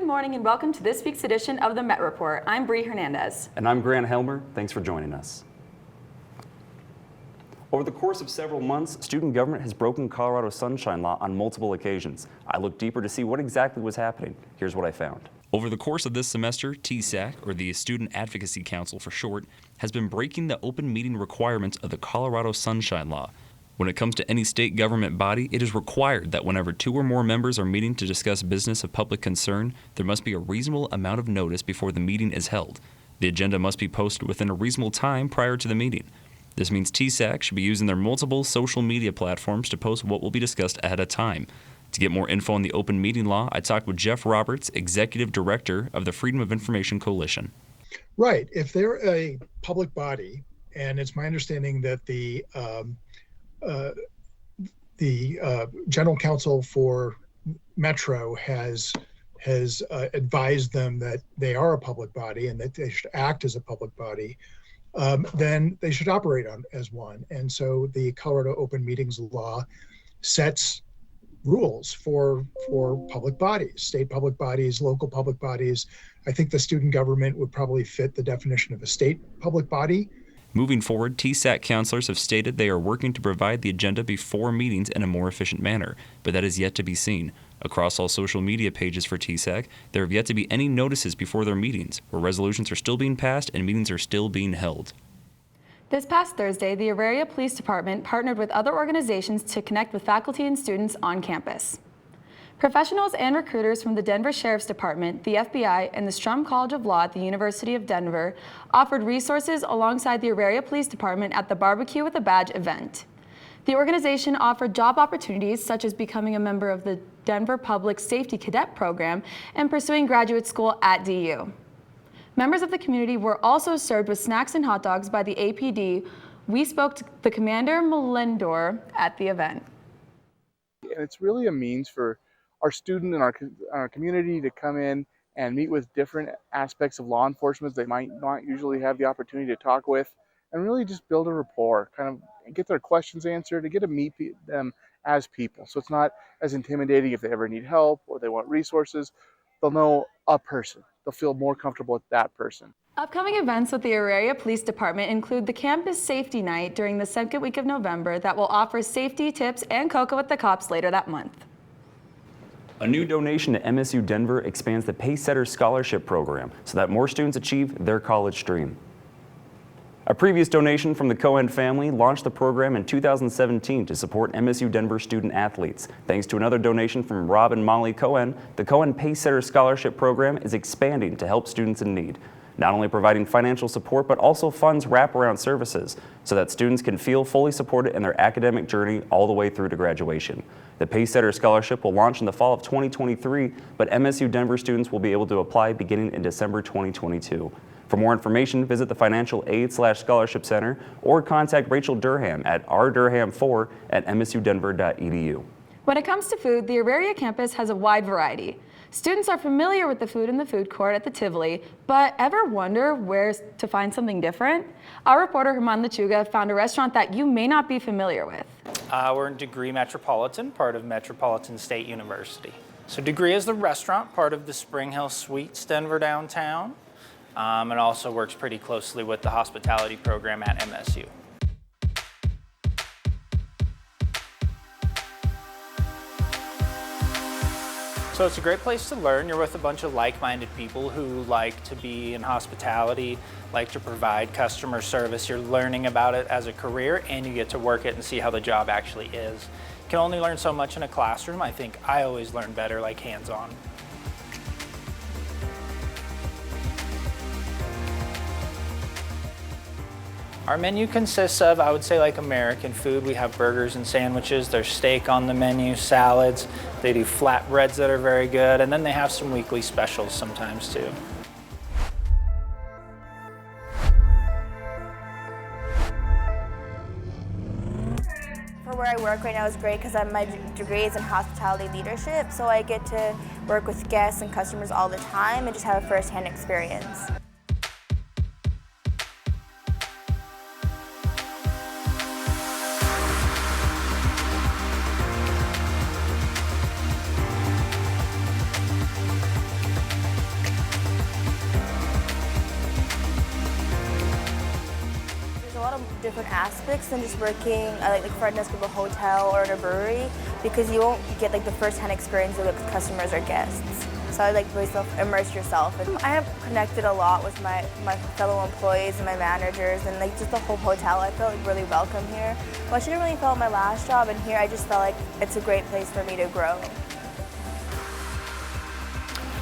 Good morning and welcome to this week's edition of the Met Report. I'm Bree Hernandez. And I'm Grant Helmer. Thanks for joining us. Over the course of several months, student government has broken Colorado Sunshine Law on multiple occasions. I looked deeper to see what exactly was happening. Here's what I found. Over the course of this semester, TSAC, or the Student Advocacy Council for short, has been breaking the open meeting requirements of the Colorado Sunshine Law. When it comes to any state government body, it is required that whenever 2 or more members are meeting to discuss business of public concern, there must be a reasonable amount of notice before the meeting is held. The agenda must be posted within a reasonable time prior to the meeting. This means TSAC should be using their multiple social media platforms to post what will be discussed ahead of time. To get more info on the open meeting law, I talked with Jeff Roberts, Executive Director of the Freedom of Information Coalition. Right. If they're a public body, and it's my understanding that the General Counsel for Metro has advised them that they are a public body and that they should act as a public body, then they should operate as one. And so the Colorado Open Meetings Law sets rules for public bodies, state public bodies, local public bodies. I think the student government would probably fit the definition of a state public body. Moving forward, TSAC counselors have stated they are working to provide the agenda before meetings in a more efficient manner, but that is yet to be seen. Across all social media pages for TSAC, there have yet to be any notices before their meetings, where resolutions are still being passed and meetings are still being held. This past Thursday, the Auraria Police Department partnered with other organizations to connect with faculty and students on campus. Professionals and recruiters from the Denver Sheriff's Department, the FBI, and the Strum College of Law at the University of Denver offered resources alongside the Auraria Police Department at the Barbecue with a Badge event. The organization offered job opportunities such as becoming a member of the Denver Public Safety Cadet Program and pursuing graduate school at DU. Members of the community were also served with snacks and hot dogs by the APD. We spoke to the Commander Melendor at the event. And it's really a means for our student and our community to come in and meet with different aspects of law enforcement they might not usually have the opportunity to talk with, and really just build a rapport, kind of get their questions answered, to get to meet them as people. So it's not as intimidating if they ever need help or they want resources. They'll know a person. They'll feel more comfortable with that person. Upcoming events with the Auraria Police Department include the Campus Safety Night during the second week of November that will offer safety tips and cocoa with the cops later that month. A new donation to MSU Denver expands the Pacesetter Scholarship Program so that more students achieve their college dream. A previous donation from the Cohen family launched the program in 2017 to support MSU Denver student athletes. Thanks to another donation from Rob and Molly Cohen, the Cohen Pacesetter Scholarship Program is expanding to help students in need, not only providing financial support but also funds wraparound services so that students can feel fully supported in their academic journey all the way through to graduation. The Pacesetter Scholarship will launch in the fall of 2023, but MSU Denver students will be able to apply beginning in December 2022. For more information, visit the Financial Aid/Scholarship Center or contact Rachel Durham at rdurham4@msudenver.edu. When it comes to food, the Auraria campus has a wide variety. Students are familiar with the food in the food court at the Tivoli, but ever wonder where to find something different? Our reporter Herman Lechuga found a restaurant that you may not be familiar with. We're in Degree Metropolitan, part of Metropolitan State University. So Degree is the restaurant, part of the Spring Hill Suites Denver downtown. And also works pretty closely with the hospitality program at MSU. So it's a great place to learn. You're with a bunch of like-minded people who like to be in hospitality, like to provide customer service. You're learning about it as a career and you get to work it and see how the job actually is. You can only learn so much in a classroom. I think I always learn better like hands-on. Our menu consists of, I would say, like American food. We have burgers and sandwiches, there's steak on the menu, salads. They do flatbreads that are very good, and then they have some weekly specials sometimes too. For where I work right now is great because my degree is in hospitality leadership, so I get to work with guests and customers all the time and just have a first-hand experience. different aspects than just working at like front desk of a hotel or in a brewery, because you won't get like the first-hand experience with customers or guests. So I like really immerse yourself. And I have connected a lot with my fellow employees and my managers, and like just the whole hotel. I felt like really welcome here. Well, I didn't really feel at my last job, and here I just felt like it's a great place for me to grow.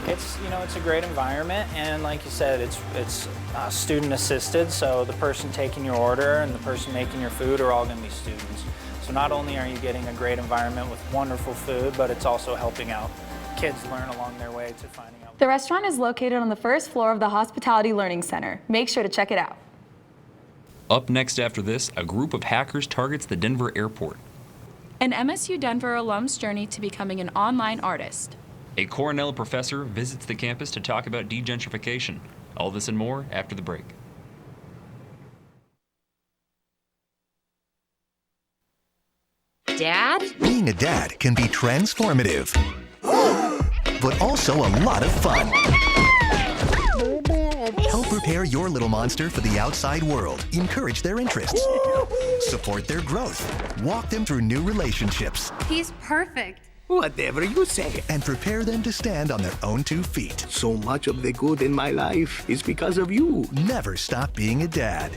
It's a great environment, and like you said, it's student assisted. So the person taking your order and the person making your food are all going to be students. So not only are you getting a great environment with wonderful food, but it's also helping out kids learn along their way to finding out. The restaurant is located on the first floor of the Hospitality Learning Center. Make sure to check it out. Up next after this, a group of hackers targets the Denver airport. An MSU Denver alum's journey to becoming an online artist. A Cornell professor visits the campus to talk about degentrification. All this and more after the break. Dad? Being a dad can be transformative, but also a lot of fun. Help prepare your little monster for the outside world. Encourage their interests. Support their growth. Walk them through new relationships. He's perfect. Whatever you say. And prepare them to stand on their own 2 feet. So much of the good in my life is because of you. Never stop being a dad.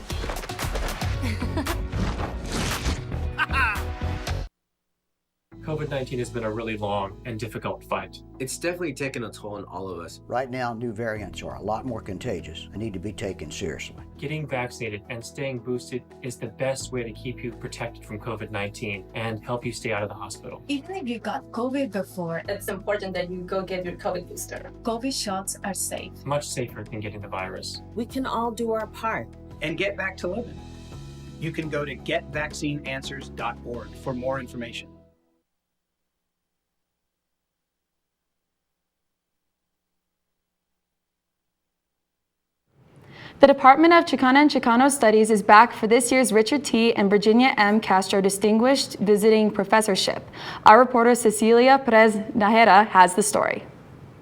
COVID-19 has been a really long and difficult fight. It's definitely taken a toll on all of us. Right now, new variants are a lot more contagious and need to be taken seriously. Getting vaccinated and staying boosted is the best way to keep you protected from COVID-19 and help you stay out of the hospital. Even if you got COVID before, it's important that you go get your COVID booster. COVID shots are safe. Much safer than getting the virus. We can all do our part and get back to living. You can go to getvaccineanswers.org for more information. The Department of Chicana and Chicano Studies is back for this year's Richard T. and Virginia M. Castro Distinguished Visiting Professorship. Our reporter Cecilia Perez Najera has the story.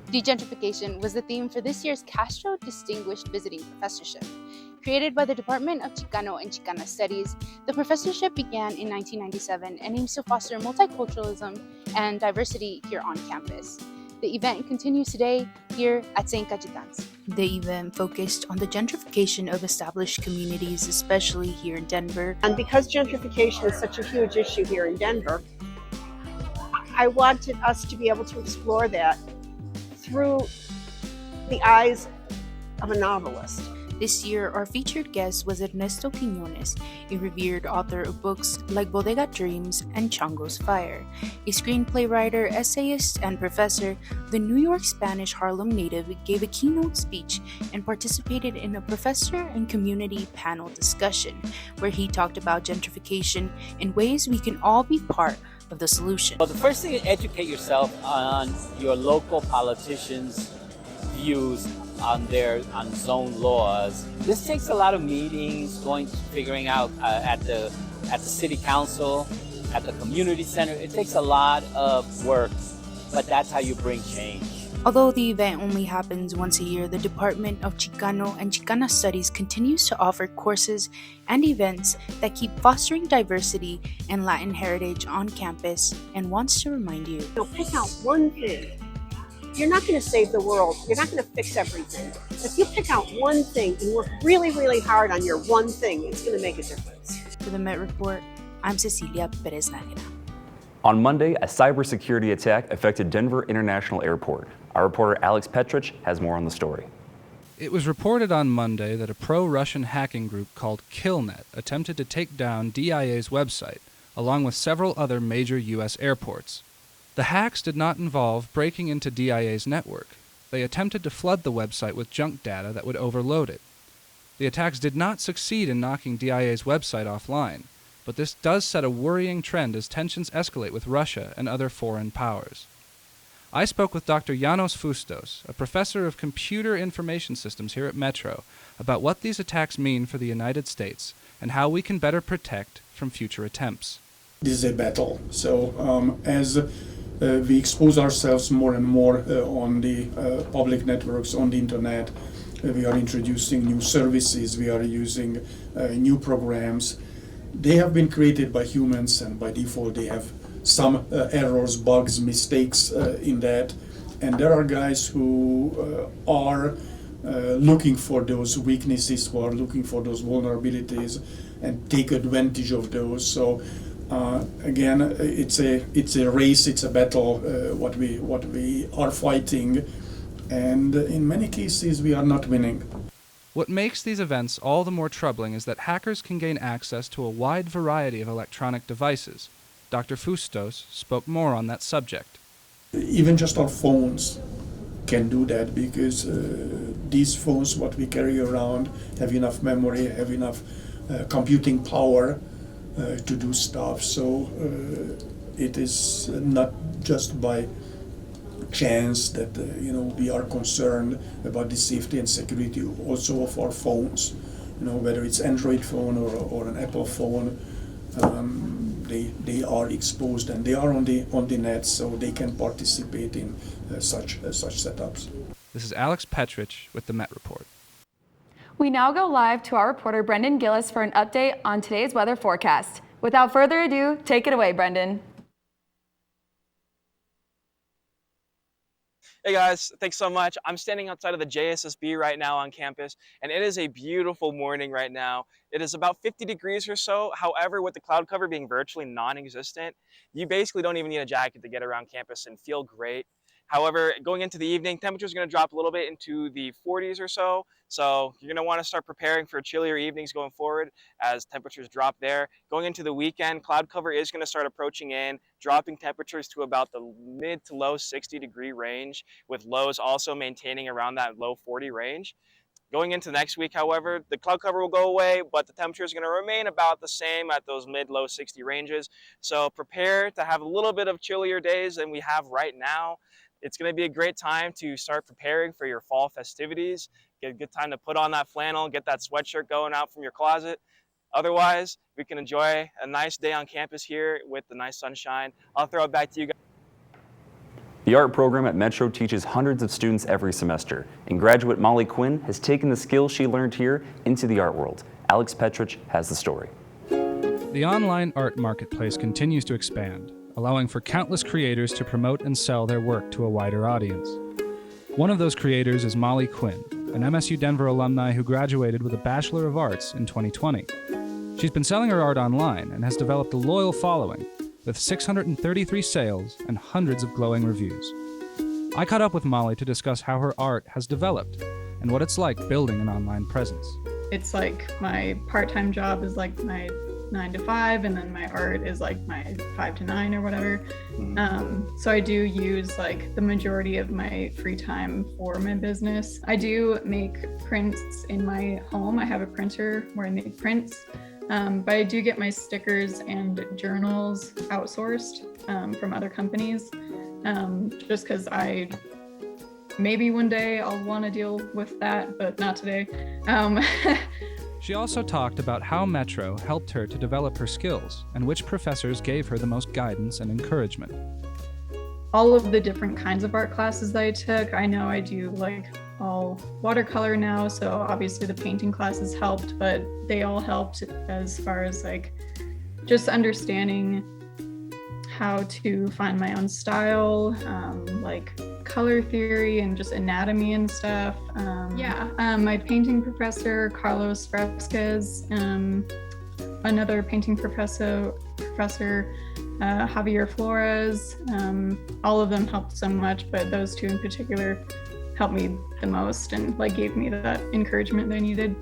Degentrification was the theme for this year's Castro Distinguished Visiting Professorship. Created by the Department of Chicano and Chicana Studies, the professorship began in 1997 and aims to foster multiculturalism and diversity here on campus. The event continues today here at St. Cayetano's. The event focused on the gentrification of established communities, especially here in Denver. And because gentrification is such a huge issue here in Denver, I wanted us to be able to explore that through the eyes of a novelist. This year, our featured guest was Ernesto Quiñones, a revered author of books like Bodega Dreams and Chango's Fire. A screenplay writer, essayist, and professor, the New York Spanish Harlem native gave a keynote speech and participated in a professor and community panel discussion, where he talked about gentrification and ways we can all be part of the solution. Well, the first thing is educate yourself on your local politicians' views on zone laws. This takes a lot of meetings, figuring out at the city council, at the community center. It takes a lot of work, but that's how you bring change. Although the event only happens once a year, the Department of Chicano and Chicana Studies continues to offer courses and events that keep fostering diversity and Latin heritage on campus and wants to remind you. Pick out one thing. You're not going to save the world. You're not going to fix everything. If you pick out one thing and work really, really hard on your one thing, it's going to make a difference. For the Met Report, I'm Cecilia Perez Najera. On Monday, a cybersecurity attack affected Denver International Airport. Our reporter Alex Petrich has more on the story. It was reported on Monday that a pro-Russian hacking group called Killnet attempted to take down DIA's website, along with several other major U.S. airports. The hacks did not involve breaking into DIA's network. They attempted to flood the website with junk data that would overload it. The attacks did not succeed in knocking DIA's website offline, but this does set a worrying trend as tensions escalate with Russia and other foreign powers. I spoke with Dr. Janos Fustos, a professor of computer information systems here at Metro, about what these attacks mean for the United States and how we can better protect from future attempts. This is a battle. So as we expose ourselves more and more on the public networks, on the internet, we are introducing new services, we are using new programs. they have been created by humans, and by default they have some errors, bugs, mistakes in that. And there are guys who are looking for those weaknesses, who are looking for those vulnerabilities and take advantage of those. So again, it's a race, it's a battle, what we are fighting, and in many cases we are not winning. What makes these events all the more troubling is that hackers can gain access to a wide variety of electronic devices. Dr. Fustos spoke more on that subject. Even just our phones can do that, because these phones, what we carry around, have enough memory, have enough computing power to do stuff. So it is not just by chance that we are concerned about the safety and security also of our phones. Whether it's Android phone or an Apple phone, they are exposed and they are on the net, so they can participate in such setups. This is Alex Petrich with the Met Report. We now go live to our reporter Brendan Gillis for an update on today's weather forecast. Without further ado, take it away, Brendan. Hey guys, thanks so much. I'm standing outside of the JSSB right now on campus, and it is a beautiful morning right now. It is about 50 degrees or so. However, with the cloud cover being virtually non-existent, you basically don't even need a jacket to get around campus and feel great. However, going into the evening, temperatures are going to drop a little bit into the 40s or so. So you're going to want to start preparing for chillier evenings going forward as temperatures drop there. Going into the weekend, cloud cover is going to start approaching in, dropping temperatures to about the mid to low 60-degree range, with lows also maintaining around that low 40 range. Going into next week, however, the cloud cover will go away, but the temperature is going to remain about the same at those mid-low 60 ranges. So prepare to have a little bit of chillier days than we have right now. It's going to be a great time to start preparing for your fall festivities. Get a good time to put on that flannel, get that sweatshirt going out from your closet. Otherwise, we can enjoy a nice day on campus here with the nice sunshine. I'll throw it back to you guys. The art program at Metro teaches hundreds of students every semester, and graduate Molly Quinn has taken the skills she learned here into the art world. Alex Petrich has the story. The online art marketplace continues to expand, allowing for countless creators to promote and sell their work to a wider audience. One of those creators is Molly Quinn, an MSU Denver alumni who graduated with a Bachelor of Arts in 2020. She's been selling her art online and has developed a loyal following, with 633 sales and hundreds of glowing reviews. I caught up with Molly to discuss how her art has developed and what it's like building an online presence. It's like my part-time job is like my 9 to 5, and then my art is like my 5 to 9 or whatever. So I do use like the majority of my free time for my business. I do make prints in my home. I have a printer where I make prints. But I do get my stickers and journals outsourced from other companies, just because maybe one day I'll want to deal with that, but not today. She also talked about how Metro helped her to develop her skills and which professors gave her the most guidance and encouragement. All of the different kinds of art classes that I took, I know I do like all watercolor now, so obviously the painting classes helped, but they all helped as far as like just understanding how to find my own style, like color theory and just anatomy and stuff. My painting professor, Carlos Fresquez, another painting professor, Javier Flores, all of them helped so much, but those two in particular helped me the most and like gave me that encouragement that I needed.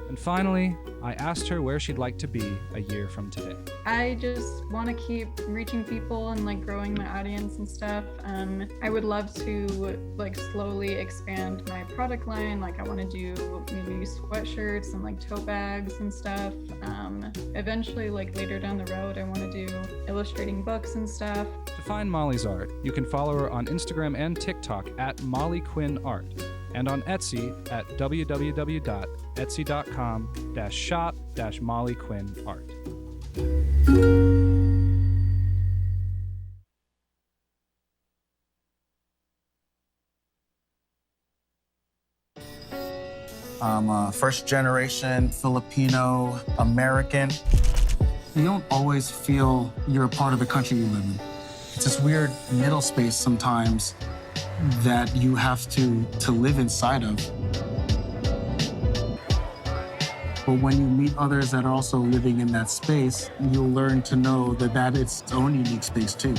And finally, I asked her where she'd like to be a year from today. I just want to keep reaching people and like growing my audience and stuff. I would love to like slowly expand my product line. Like I want to do maybe sweatshirts and like tote bags and stuff. Eventually, like later down the road, I want to do illustrating books and stuff. To find Molly's art, you can follow her on Instagram and TikTok at Molly Quinn Art, and on Etsy at www.etsy.com/shop-Molly Quinn Art. I'm a first-generation Filipino American. You don't always feel you're a part of the country you live in. It's this weird middle space sometimes that you have to live inside of. But when you meet others that are also living in that space, you'll learn to know that it's its own unique space too.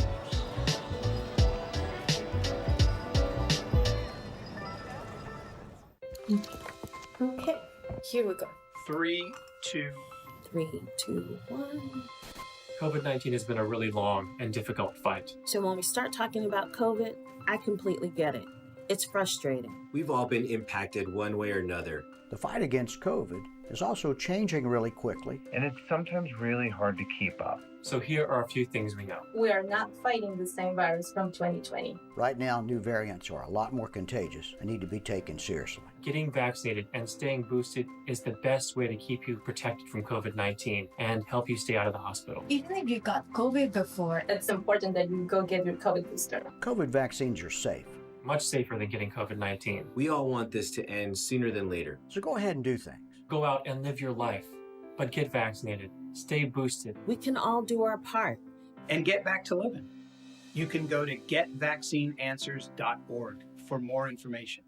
Okay, here we go. 3, 2. 3, 2, 1. COVID-19 has been a really long and difficult fight. So when we start talking about COVID, I completely get it. It's frustrating. We've all been impacted one way or another. The fight against COVID is also changing really quickly. And it's sometimes really hard to keep up. So here are a few things we know. We are not fighting the same virus from 2020. Right now, new variants are a lot more contagious and need to be taken seriously. Getting vaccinated and staying boosted is the best way to keep you protected from COVID-19 and help you stay out of the hospital. Even if you got COVID before, it's important that you go get your COVID booster. COVID vaccines are safe. Much safer than getting COVID-19. We all want this to end sooner than later. So go ahead and do things. Go out and live your life, but get vaccinated. Stay boosted. We can all do our part. And get back to living. You can go to getvaccineanswers.org for more information.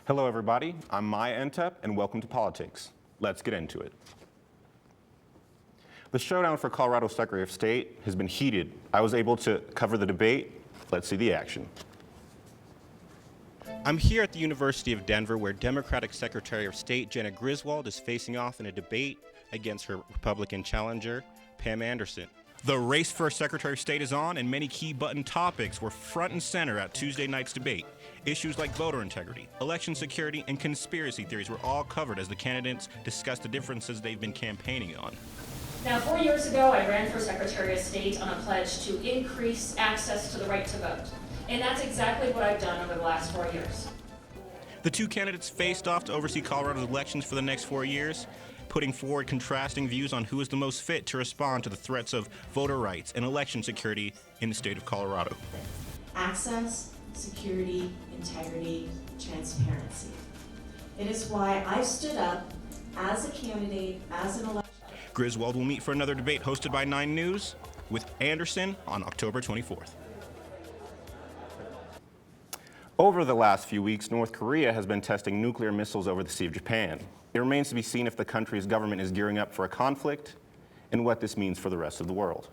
Hello, everybody. I'm Maya Entep, and welcome to Politics. Let's get into it. The showdown for Colorado Secretary of State has been heated. I was able to cover the debate. Let's see the action. I'm here at the University of Denver, where Democratic Secretary of State Jena Griswold is facing off in a debate against her Republican challenger, Pam Anderson. The race for Secretary of State is on, and many key button topics were front and center at Tuesday night's debate. Issues like voter integrity, election security, and conspiracy theories were all covered as the candidates discussed the differences they've been campaigning on. Now, 4 years ago, I ran for Secretary of State on a pledge to increase access to the right to vote. And that's exactly what I've done over the last 4 years. The two candidates faced off to oversee Colorado's elections for the next 4 years, putting forward contrasting views on who is the most fit to respond to the threats of voter rights and election security in the state of Colorado. Access, security, integrity, transparency. It is why I've stood up as a candidate, as an election. Griswold will meet for another debate hosted by 9 News with Anderson on October 24th. Over the last few weeks, North Korea has been testing nuclear missiles over the Sea of Japan. It remains to be seen if the country's government is gearing up for a conflict and what this means for the rest of the world.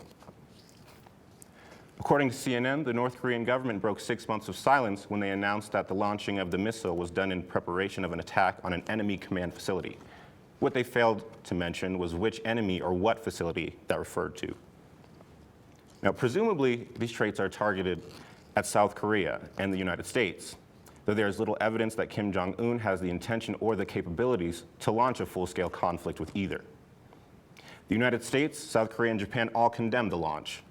According to CNN, the North Korean government broke 6 months of silence when they announced that the launching of the missile was done in preparation of an attack on an enemy command facility. What they failed to mention was which enemy or what facility that referred to. Now, presumably, these traits are targeted at South Korea and the United States, though there is little evidence that Kim Jong-un has the intention or the capabilities to launch a full-scale conflict with either. The United States, South Korea, and Japan all condemned the launch.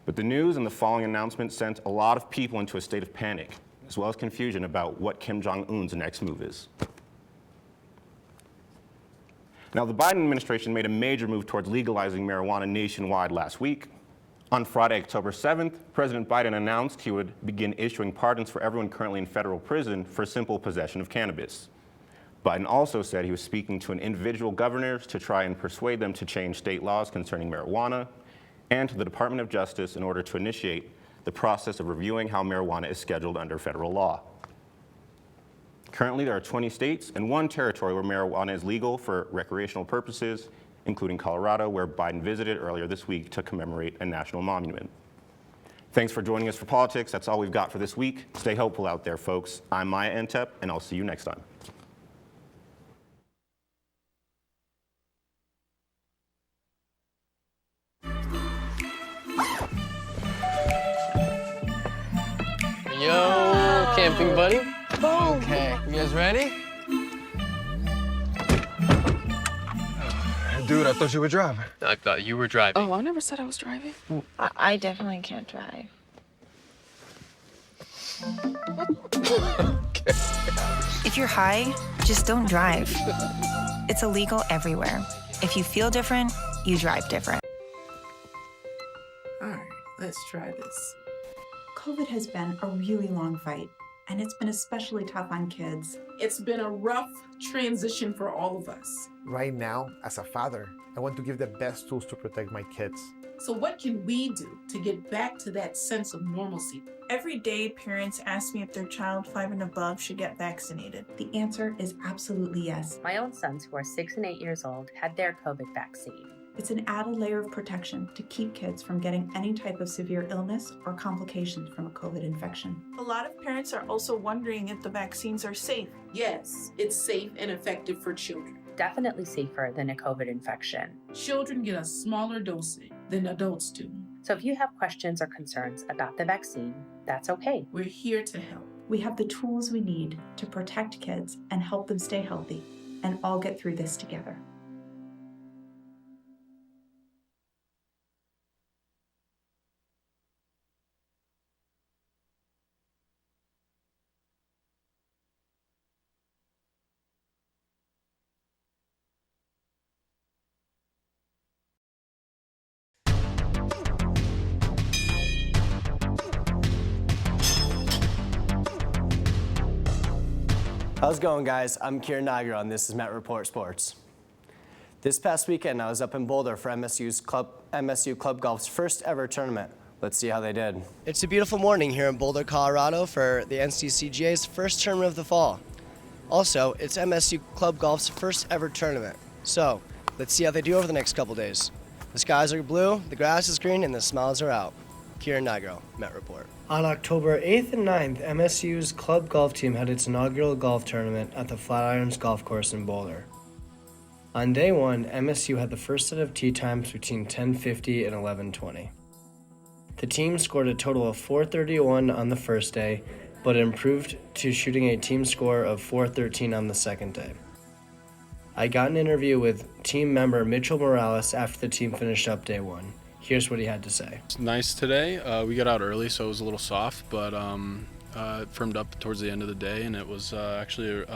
But the news and the following announcement sent a lot of people into a state of panic, as well as confusion about what Kim Jong-un's next move is. Now, the Biden administration made a major move towards legalizing marijuana nationwide last week. On Friday, October 7th, President Biden announced he would begin issuing pardons for everyone currently in federal prison for simple possession of cannabis. Biden also said he was speaking to individual governors to try and persuade them to change state laws concerning marijuana, and to the Department of Justice in order to initiate the process of reviewing how marijuana is scheduled under federal law. Currently, there are 20 states and 1 territory where marijuana is legal for recreational purposes, including Colorado, where Biden visited earlier this week to commemorate a national monument. Thanks for joining us for Politics. That's all we've got for this week. Stay hopeful out there, folks. I'm Maya Entep, and I'll see you next time. Yo, camping buddy. Okay, you guys ready? Dude, I thought you were driving. I thought you were driving. Oh, I never said I was driving. I definitely can't drive. If you're high, just don't drive. It's illegal everywhere. If you feel different, you drive different. All right, let's try this. COVID has been a really long fight, and it's been especially tough on kids. It's been a rough transition for all of us. Right now, as a father, I want to give the best tools to protect my kids. So what can we do to get back to that sense of normalcy? Every day, parents ask me if their child 5 and above should get vaccinated. The answer is absolutely yes. My own sons, who are 6 and 8 years old, had their COVID vaccine. It's an added layer of protection to keep kids from getting any type of severe illness or complications from a COVID infection. A lot of parents are also wondering if the vaccines are safe. Yes, it's safe and effective for children. Definitely safer than a COVID infection. Children get a smaller dosage than adults do. So if you have questions or concerns about the vaccine, that's okay. We're here to help. We have the tools we need to protect kids and help them stay healthy and all get through this together. How's it going, guys? I'm Kieran Niagara, and this is Met Report Sports. This past weekend, I was up in Boulder for MSU Club Golf's first ever tournament. Let's see how they did. It's a beautiful morning here in Boulder, Colorado for the NCCGA's first tournament of the fall. Also, it's MSU Club Golf's first ever tournament. So, let's see how they do over the next couple days. The skies are blue, the grass is green, and the smiles are out. Kieran Niagara, Met Report. On October 8th and 9th, MSU's club golf team had its inaugural golf tournament at the Flatirons Golf Course in Boulder. On day one, MSU had the first set of tee times between 10:50 and 11:20. The team scored a total of 431 on the first day, but improved to shooting a team score of 413 on the second day. I got an interview with team member Mitchell Morales after the team finished up day one. Here's what he had to say. It's nice today. We got out early, so it was a little soft, but it firmed up towards the end of the day, and it was actually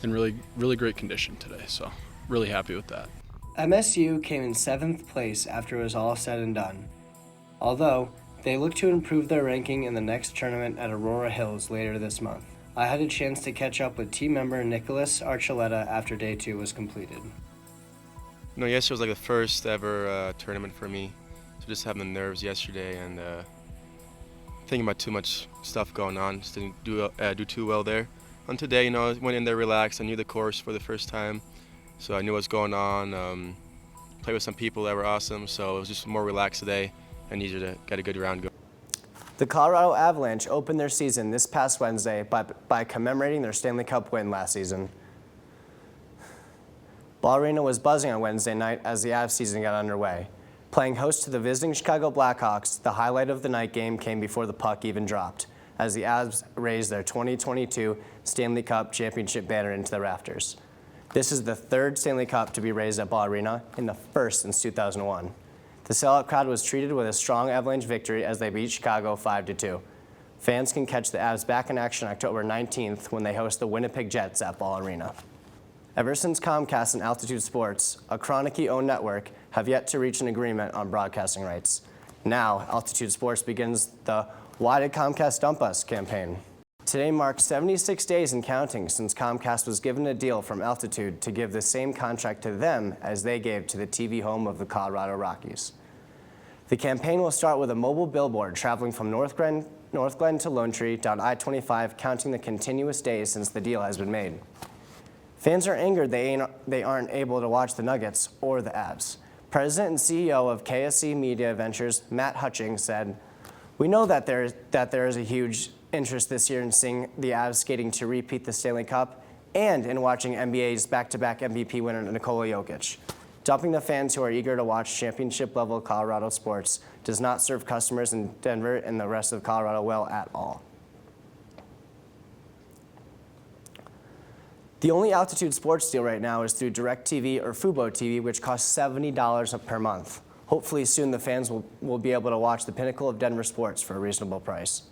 in really great condition today, so really happy with that. MSU came in 7th place after it was all said and done, although they look to improve their ranking in the next tournament at Aurora Hills later this month. I had a chance to catch up with team member Nicholas Archuleta after day two was completed. No, yesterday was like the first ever tournament for me. So just having the nerves yesterday and thinking about too much stuff going on. Just didn't do too well there. And today, you know, I went in there relaxed. I knew the course for the first time, so I knew what was going on. Played with some people that were awesome, so it was just more relaxed today and easier to get a good round going. The Colorado Avalanche opened their season this past Wednesday by commemorating their Stanley Cup win last season. Ball Arena was buzzing on Wednesday night as the Avs season got underway. Playing host to the visiting Chicago Blackhawks, the highlight of the night game came before the puck even dropped, as the Avs raised their 2022 Stanley Cup championship banner into the rafters. This is the third Stanley Cup to be raised at Ball Arena, and the first since 2001. The sellout crowd was treated with a strong Avalanche victory as they beat Chicago 5-2. Fans can catch the Avs back in action October 19th when they host the Winnipeg Jets at Ball Arena. Ever since Comcast and Altitude Sports, a Kroenke-owned network, have yet to reach an agreement on broadcasting rights. Now, Altitude Sports begins the Why Did Comcast Dump Us campaign. Today marks 76 days and counting since Comcast was given a deal from Altitude to give the same contract to them as they gave to the TV home of the Colorado Rockies. The campaign will start with a mobile billboard traveling from North Glen to Lone Tree down I-25, counting the continuous days since the deal has been made. Fans are angered they aren't able to watch the Nuggets or the Avs. President and CEO of KSC Media Ventures, Matt Hutchings, said, "We know that there is a huge interest this year in seeing the Avs skating to repeat the Stanley Cup and in watching NBA's back-to-back MVP winner Nikola Jokic. Dumping the fans who are eager to watch championship-level Colorado sports does not serve customers in Denver and the rest of Colorado well at all." The only Altitude Sports deal right now is through DirecTV or Fubo TV, which costs $70 per month. Hopefully soon the fans will be able to watch the pinnacle of Denver sports for a reasonable price.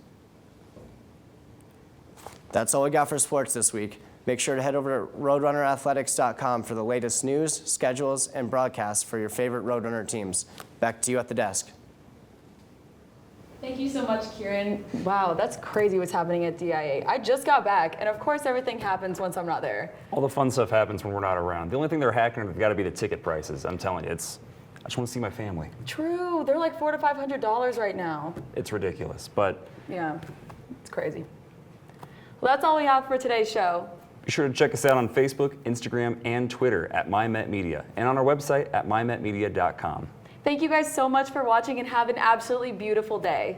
That's all we got for sports this week. Make sure to head over to roadrunnerathletics.com for the latest news, schedules, and broadcasts for your favorite Roadrunner teams. Back to you at the desk. Thank you so much, Kieran. Wow, that's crazy what's happening at DIA. I just got back, and of course everything happens once I'm not there. All the fun stuff happens when we're not around. The only thing they're hacking have got to be the ticket prices. I'm telling you, I just want to see my family. True, they're like $400 to $500 right now. It's ridiculous, but yeah, it's crazy. Well, that's all we have for today's show. Be sure to check us out on Facebook, Instagram, and Twitter at MyMetMedia, and on our website at mymetmedia.com. Thank you guys so much for watching, and have an absolutely beautiful day.